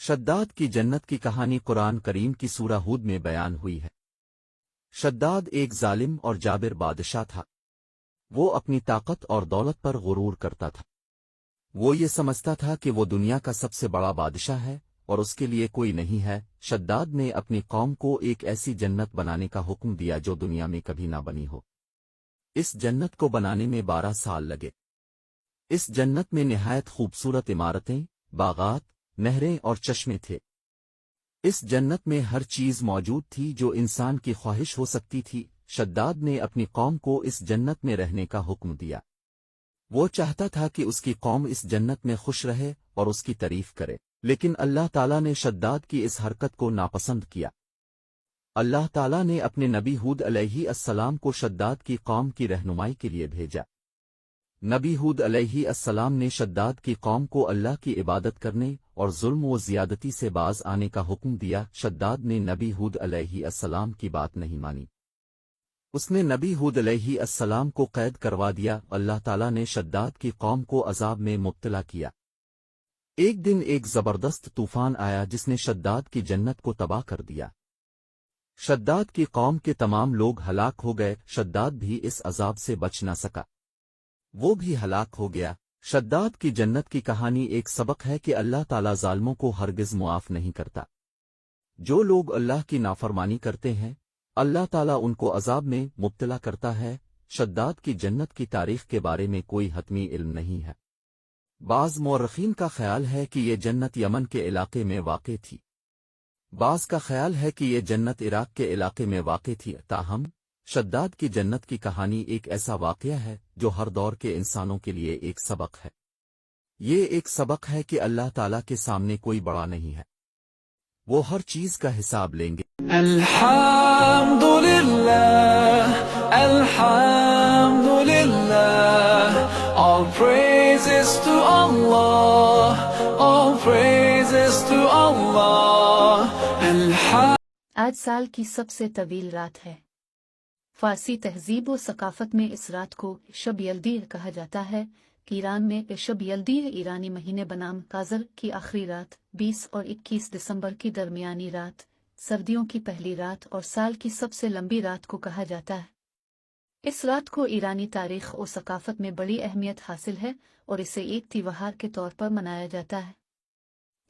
شداد کی جنت کی کہانی قرآن کریم کی سورہ ہود میں بیان ہوئی ہے۔ شداد ایک ظالم اور جابر بادشاہ تھا۔ وہ اپنی طاقت اور دولت پر غرور کرتا تھا۔ وہ یہ سمجھتا تھا کہ وہ دنیا کا سب سے بڑا بادشاہ ہے اور اس کے لیے کوئی نہیں ہے۔ شداد نے اپنی قوم کو ایک ایسی جنت بنانے کا حکم دیا جو دنیا میں کبھی نہ بنی ہو۔ اس جنت کو بنانے میں 12 سال لگے۔ اس جنت میں نہایت خوبصورت عمارتیں، باغات، نہریں اور چشمے تھے۔ اس جنت میں ہر چیز موجود تھی جو انسان کی خواہش ہو سکتی تھی۔ شداد نے اپنی قوم کو اس جنت میں رہنے کا حکم دیا۔ وہ چاہتا تھا کہ اس کی قوم اس جنت میں خوش رہے اور اس کی تعریف کرے، لیکن اللہ تعالیٰ نے شداد کی اس حرکت کو ناپسند کیا۔ اللہ تعالیٰ نے اپنے نبی ہود علیہ السلام کو شداد کی قوم کی رہنمائی کے لیے بھیجا۔ نبی ہود علیہ السلام نے شداد کی قوم کو اللہ کی عبادت کرنے اور ظلم و زیادتی سے باز آنے کا حکم دیا۔ شداد نے نبی ہود علیہ السلام کی بات نہیں مانی۔ اس نے نبی ہود علیہ السلام کو قید کروا دیا۔ اللہ تعالیٰ نے شداد کی قوم کو عذاب میں مبتلا کیا۔ ایک دن ایک زبردست طوفان آیا جس نے شداد کی جنت کو تباہ کر دیا۔ شداد کی قوم کے تمام لوگ ہلاک ہو گئے۔ شداد بھی اس عذاب سے بچ نہ سکا، وہ بھی ہلاک ہو گیا۔ شداد کی جنت کی کہانی ایک سبق ہے کہ اللہ تعالیٰ ظالموں کو ہرگز معاف نہیں کرتا۔ جو لوگ اللہ کی نافرمانی کرتے ہیں اللہ تعالیٰ ان کو عذاب میں مبتلا کرتا ہے۔ شداد کی جنت کی تاریخ کے بارے میں کوئی حتمی علم نہیں ہے۔ بعض مورخین کا خیال ہے کہ یہ جنت یمن کے علاقے میں واقع تھی، بعض کا خیال ہے کہ یہ جنت عراق کے علاقے میں واقع تھی۔ تاہم شداد کی جنت کی کہانی ایک ایسا واقعہ ہے جو ہر دور کے انسانوں کے لیے ایک سبق ہے۔ یہ ایک سبق ہے کہ اللہ تعالیٰ کے سامنے کوئی بڑا نہیں ہے، وہ ہر چیز کا حساب لیں گے۔ Alhamdulillah, Alhamdulillah, all praises to Allah, all praises to Allah. آج سال کی سب سے طویل رات ہے۔ فارسی تہذیب و ثقافت میں اس رات کو شب یلدی کہا جاتا ہے کہ ایران میں شب یلدی ایرانی مہینے بنام کازر کی آخری رات 20 اور 21 دسمبر کی درمیانی رات، سردیوں کی پہلی رات اور سال کی سب سے لمبی رات کو کہا جاتا ہے۔ اس رات کو ایرانی تاریخ و ثقافت میں بڑی اہمیت حاصل ہے اور اسے ایک تہوار کے طور پر منایا جاتا ہے۔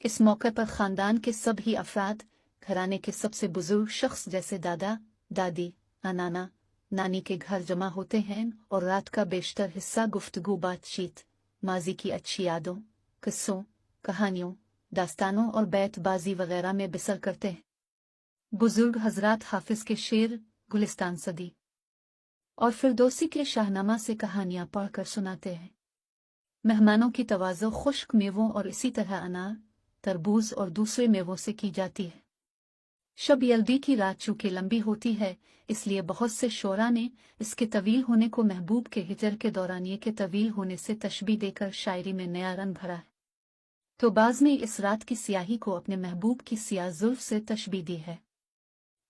اس موقع پر خاندان کے سبھی افراد، گھرانے کے سب سے بزرگ شخص جیسے دادا، دادی، نانا، نانی کے گھر جمع ہوتے ہیں اور رات کا بیشتر حصہ گفتگو، بات چیت، ماضی کی اچھی یادوں، قصوں، کہانیوں، داستانوں اور بیت بازی وغیرہ میں بسر کرتے ہیں۔ بزرگ حضرات حافظ کے شعر، گلستان صدی اور فردوسی کے شاہنامہ سے کہانیاں پڑھ کر سناتے ہیں۔ مہمانوں کی تواضع خشک میووں اور اسی طرح انار، تربوز اور دوسرے میووں سے کی جاتی ہے۔ شب یلدی کی رات چونکہ لمبی ہوتی ہے اس لیے بہت سے شعراء نے اس کے طویل ہونے کو محبوب کے ہجر کے دورانیے کے طویل ہونے سے تشبیہ دے کر شاعری میں نیا رنگ بھرا ہے۔ تو بعض نے اس رات کی سیاہی کو اپنے محبوب کی سیاہ زلف سے تشبیہ دی ہے۔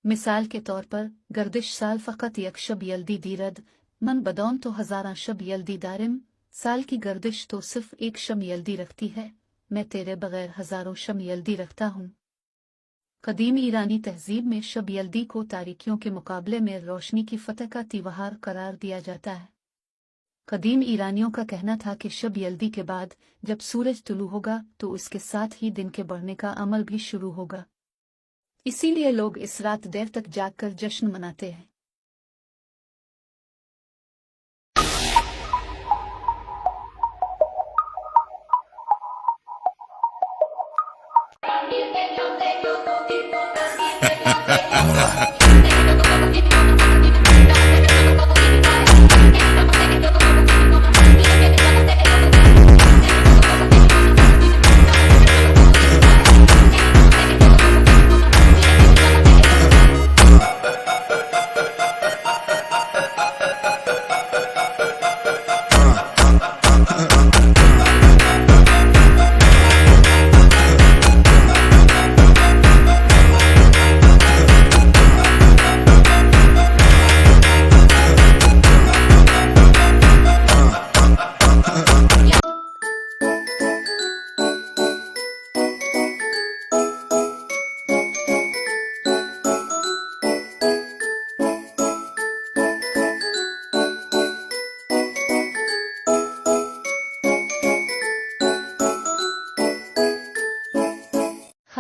مثال کے طور پر گردش سال فقط یک شب یلدی دیرد، من بدون تو ہزاراں شب یلدی دارم، سال کی گردش تو صرف ایک شب یلدی رکھتی ہے، میں تیرے بغیر ہزاروں شب یلدی رکھتا ہوں۔ قدیم ایرانی تہذیب میں شب یلدی کو تاریکیوں کے مقابلے میں روشنی کی فتح کا تہوار قرار دیا جاتا ہے۔ قدیم ایرانیوں کا کہنا تھا کہ شب یلدی کے بعد جب سورج طلوع ہوگا تو اس کے ساتھ ہی دن کے بڑھنے کا عمل بھی شروع ہوگا، اسی لیے لوگ اس رات دیر تک جاگ کر جشن مناتے ہیں۔